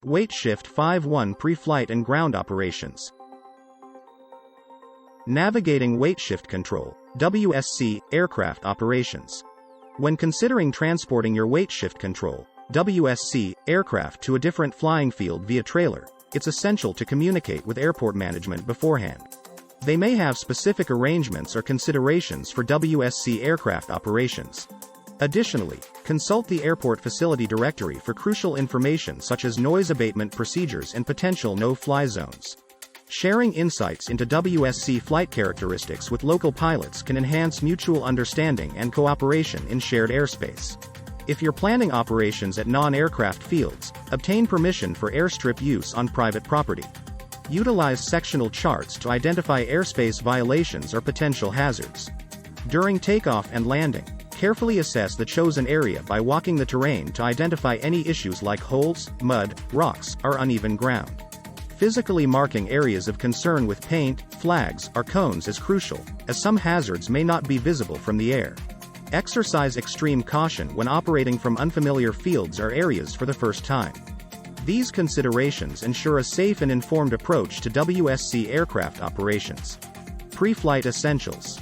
Weight Shift 5.1 Pre-Flight and Ground Operations. Navigating Weight Shift Control, WSC, Aircraft Operations. When considering transporting your weight shift control, WSC, aircraft to a different flying field via trailer, it's essential to communicate with airport management beforehand. They may have specific arrangements or considerations for WSC aircraft operations. Additionally, consult the airport facility directory for crucial information such as noise abatement procedures and potential no-fly zones. Sharing insights into WSC flight characteristics with local pilots can enhance mutual understanding and cooperation in shared airspace. If you're planning operations at non-aircraft fields, obtain permission for airstrip use on private property. Utilize sectional charts to identify airspace violations or potential hazards. During takeoff and landing, carefully assess the chosen area by walking the terrain to identify any issues like holes, mud, rocks, or uneven ground. Physically marking areas of concern with paint, flags, or cones is crucial, as some hazards may not be visible from the air. Exercise extreme caution when operating from unfamiliar fields or areas for the first time. These considerations ensure a safe and informed approach to WSC aircraft operations. Pre-flight essentials.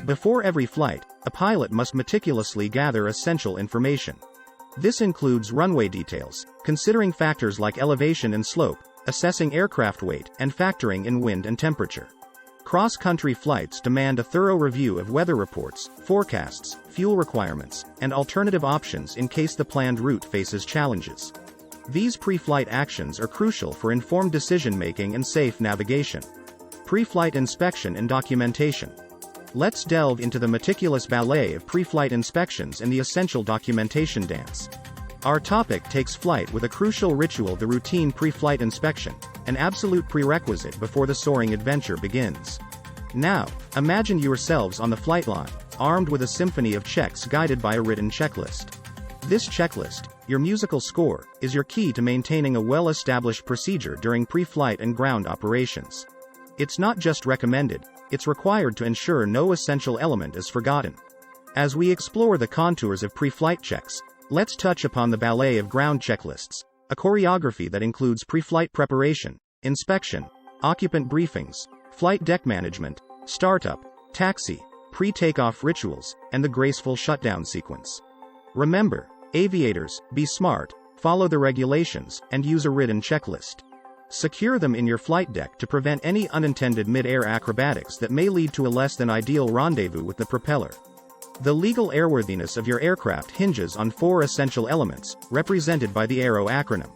Before every flight, a pilot must meticulously gather essential information. This includes runway details, considering factors like elevation and slope, assessing aircraft weight, and factoring in wind and temperature. Cross-country flights demand a thorough review of weather reports, forecasts, fuel requirements, and alternative options in case the planned route faces challenges. These pre-flight actions are crucial for informed decision-making and safe navigation. Pre-flight inspection and documentation. Let's delve into the meticulous ballet of pre-flight inspections and the essential documentation dance. Our topic takes flight with a crucial ritual: the routine pre-flight inspection, an absolute prerequisite before the soaring adventure begins. Now, imagine yourselves on the flight line, armed with a symphony of checks guided by a written checklist. This checklist, your musical score, is your key to maintaining a well-established procedure during pre-flight and ground operations. It's not just recommended, it's required to ensure no essential element is forgotten. As we explore the contours of pre-flight checks, let's touch upon the ballet of ground checklists, a choreography that includes pre-flight preparation, inspection, occupant briefings, flight deck management, startup, taxi, pre-takeoff rituals, and the graceful shutdown sequence. Remember, aviators, be smart, follow the regulations, and use a written checklist. Secure them in your flight deck to prevent any unintended mid-air acrobatics that may lead to a less than ideal rendezvous with the propeller. The legal airworthiness of your aircraft hinges on 4 essential elements, represented by the AERO acronym.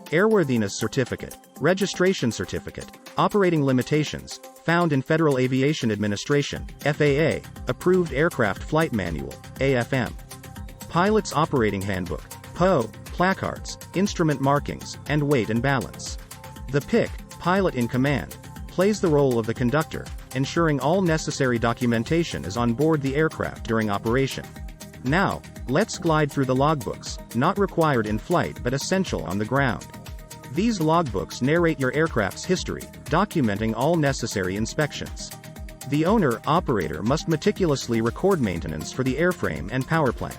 Airworthiness Certificate, Registration Certificate, Operating Limitations, found in Federal Aviation Administration, FAA, Approved Aircraft Flight Manual, AFM. Pilot's Operating Handbook, PO, placards, instrument markings, and weight and balance. The PIC, Pilot in Command, plays the role of the conductor, ensuring all necessary documentation is on board the aircraft during operation. Now, let's glide through the logbooks, not required in flight but essential on the ground. These logbooks narrate your aircraft's history, documenting all necessary inspections. The owner-operator must meticulously record maintenance for the airframe and power plant.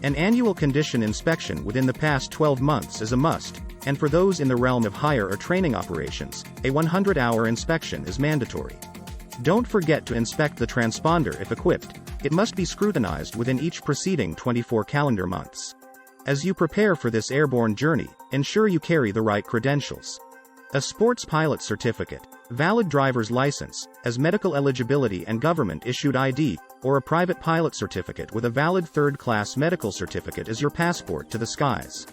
An annual condition inspection within the past 12 months is a must, and for those in the realm of hire or training operations, a 100-hour inspection is mandatory. Don't forget to inspect the transponder if equipped. It must be scrutinized within each preceding 24 calendar months. As you prepare for this airborne journey, ensure you carry the right credentials. A sports pilot certificate, valid driver's license, as medical eligibility and government-issued ID, or a private pilot certificate with a valid third-class medical certificate is your passport to the skies.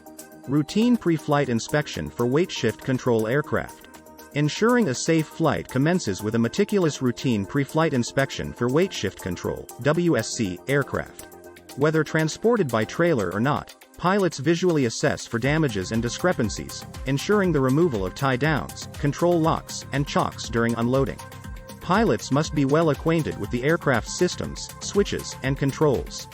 Routine pre-flight inspection for weight shift control aircraft. Ensuring a safe flight commences with a meticulous routine pre-flight inspection for weight shift control, WSC, aircraft. Whether transported by trailer or not, pilots visually assess for damages and discrepancies, ensuring the removal of tie-downs, control locks, and chocks during unloading. Pilots must be well acquainted with the aircraft's systems, switches, and controls.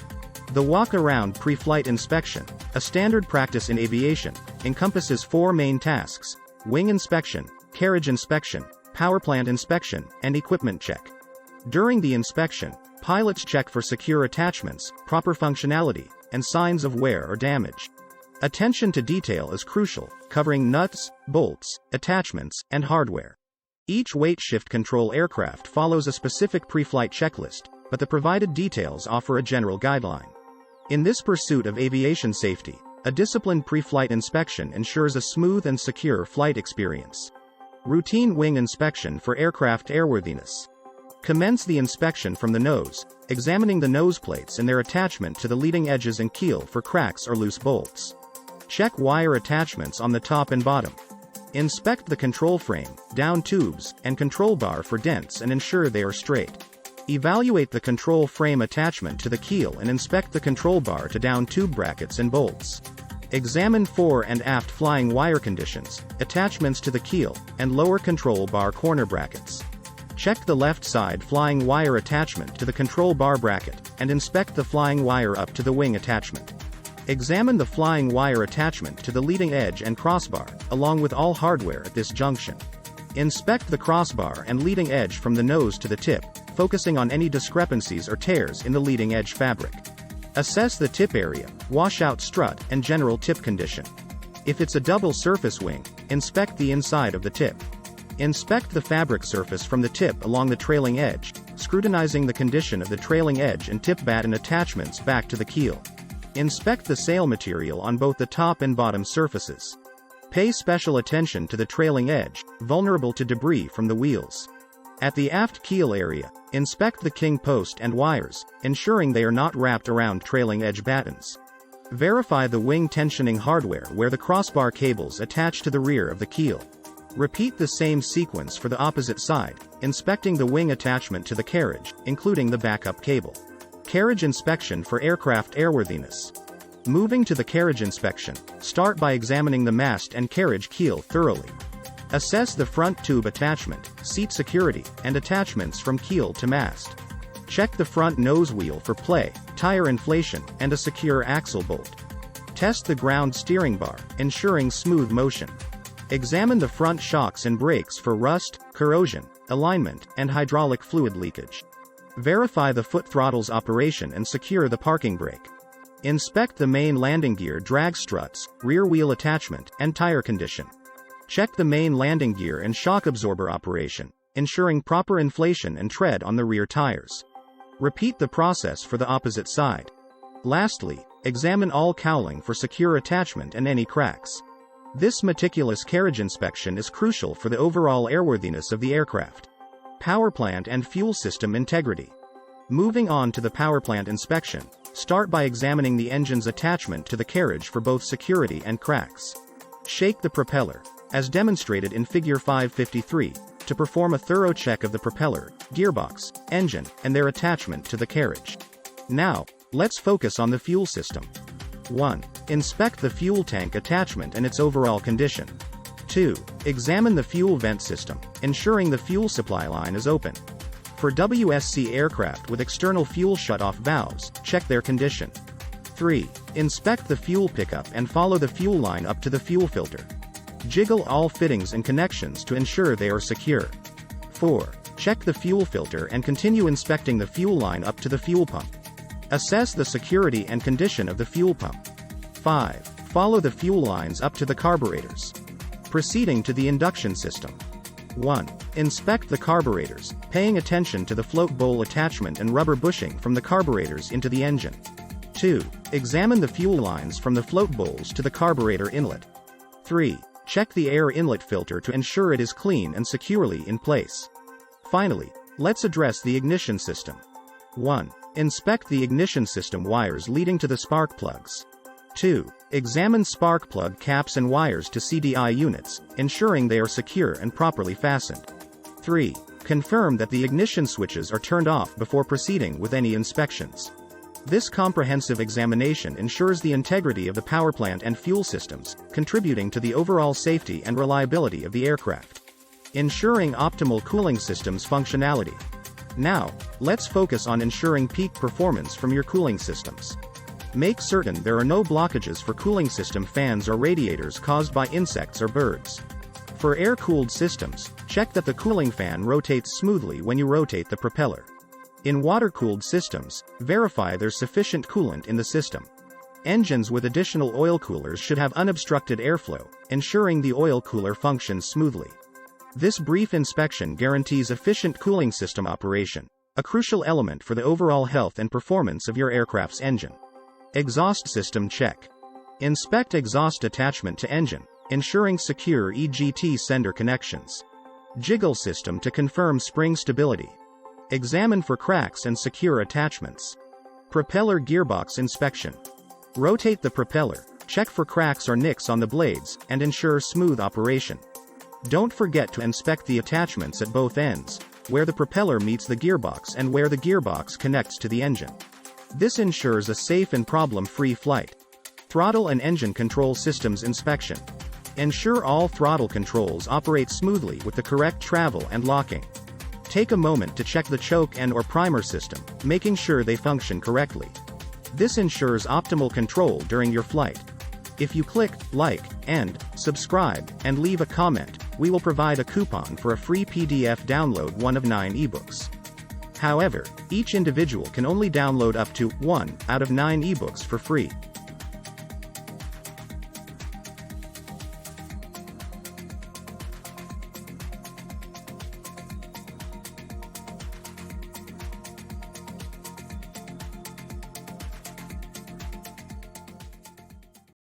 The walk-around pre-flight inspection, a standard practice in aviation, encompasses 4 main tasks: wing inspection, carriage inspection, power plant inspection, and equipment check. During the inspection, pilots check for secure attachments, proper functionality, and signs of wear or damage. Attention to detail is crucial, covering nuts, bolts, attachments, and hardware. Each weight shift control aircraft follows a specific pre-flight checklist, but the provided details offer a general guideline. In this pursuit of aviation safety, a disciplined pre-flight inspection ensures a smooth and secure flight experience. Routine wing inspection for aircraft airworthiness. Commence the inspection from the nose, examining the nose plates and their attachment to the leading edges and keel for cracks or loose bolts. Check wire attachments on the top and bottom. Inspect the control frame, down tubes, and control bar for dents and ensure they are straight. Evaluate the control frame attachment to the keel and inspect the control bar to down tube brackets and bolts. Examine fore and aft flying wire conditions, attachments to the keel, and lower control bar corner brackets. Check the left side flying wire attachment to the control bar bracket, and inspect the flying wire up to the wing attachment. Examine the flying wire attachment to the leading edge and crossbar, along with all hardware at this junction. Inspect the crossbar and leading edge from the nose to the tip, focusing on any discrepancies or tears in the leading edge fabric. Assess the tip area, washout strut, and general tip condition. If it's a double surface wing, inspect the inside of the tip. Inspect the fabric surface from the tip along the trailing edge, scrutinizing the condition of the trailing edge and tip batten attachments back to the keel. Inspect the sail material on both the top and bottom surfaces. Pay special attention to the trailing edge, vulnerable to debris from the wheels. At the aft keel area, inspect the king post and wires, ensuring they are not wrapped around trailing edge battens. Verify the wing tensioning hardware where the crossbar cables attach to the rear of the keel. Repeat the same sequence for the opposite side, inspecting the wing attachment to the carriage, including the backup cable. Carriage inspection for aircraft airworthiness. Moving to the carriage inspection, start by examining the mast and carriage keel thoroughly. Assess the front tube attachment, seat security, and attachments from keel to mast. Check the front nose wheel for play, tire inflation, and a secure axle bolt. Test the ground steering bar, ensuring smooth motion. Examine the front shocks and brakes for rust, corrosion, alignment, and hydraulic fluid leakage. Verify the foot throttle's operation and secure the parking brake. Inspect the main landing gear drag struts, rear wheel attachment, and tire condition. Check the main landing gear and shock absorber operation, ensuring proper inflation and tread on the rear tires. Repeat the process for the opposite side. Lastly, examine all cowling for secure attachment and any cracks. This meticulous carriage inspection is crucial for the overall airworthiness of the aircraft. Power plant and fuel system integrity. Moving on to the power plant inspection, start by examining the engine's attachment to the carriage for both security and cracks. Shake the propeller, as demonstrated in Figure 553, to perform a thorough check of the propeller, gearbox, engine, and their attachment to the carriage. Now, let's focus on the fuel system. 1. Inspect the fuel tank attachment and its overall condition. 2. Examine the fuel vent system, ensuring the fuel supply line is open. For WSC aircraft with external fuel shutoff valves, check their condition. 3. Inspect the fuel pickup and follow the fuel line up to the fuel filter. Jiggle all fittings and connections to ensure they are secure. 4. Check the fuel filter and continue inspecting the fuel line up to the fuel pump. Assess the security and condition of the fuel pump. 5. Follow the fuel lines up to the carburetors. Proceeding to the induction system. 1. Inspect the carburetors, paying attention to the float bowl attachment and rubber bushing from the carburetors into the engine. 2. Examine the fuel lines from the float bowls to the carburetor inlet. 3. Check the air inlet filter to ensure it is clean and securely in place. Finally, let's address the ignition system. 1. Inspect the ignition system wires leading to the spark plugs. 2. Examine spark plug caps and wires to CDI units, ensuring they are secure and properly fastened. 3. Confirm that the ignition switches are turned off before proceeding with any inspections. This comprehensive examination ensures the integrity of the power plant and fuel systems, contributing to the overall safety and reliability of the aircraft. Ensuring optimal cooling systems functionality. Now, let's focus on ensuring peak performance from your cooling systems. Make certain there are no blockages for cooling system fans or radiators caused by insects or birds. For air-cooled systems, check that the cooling fan rotates smoothly when you rotate the propeller. In water-cooled systems, verify there's sufficient coolant in the system. Engines with additional oil coolers should have unobstructed airflow, ensuring the oil cooler functions smoothly. This brief inspection guarantees efficient cooling system operation, a crucial element for the overall health and performance of your aircraft's engine. Exhaust system check. Inspect exhaust attachment to engine, ensuring secure EGT sender connections. Jiggle system to confirm spring stability. Examine for cracks and secure attachments. Propeller gearbox inspection. Rotate the propeller, check for cracks or nicks on the blades, and ensure smooth operation. Don't forget to inspect the attachments at both ends, where the propeller meets the gearbox and where the gearbox connects to the engine. This ensures a safe and problem-free flight. Throttle and engine control systems inspection. Ensure all throttle controls operate smoothly with the correct travel and locking. Take a moment to check the choke and/or primer system, making sure they function correctly. This ensures optimal control during your flight. If you click like and subscribe and leave a comment, we will provide a coupon for a free PDF download, one of 9 ebooks. However, each individual can only download up to 1 out of 9 ebooks for free.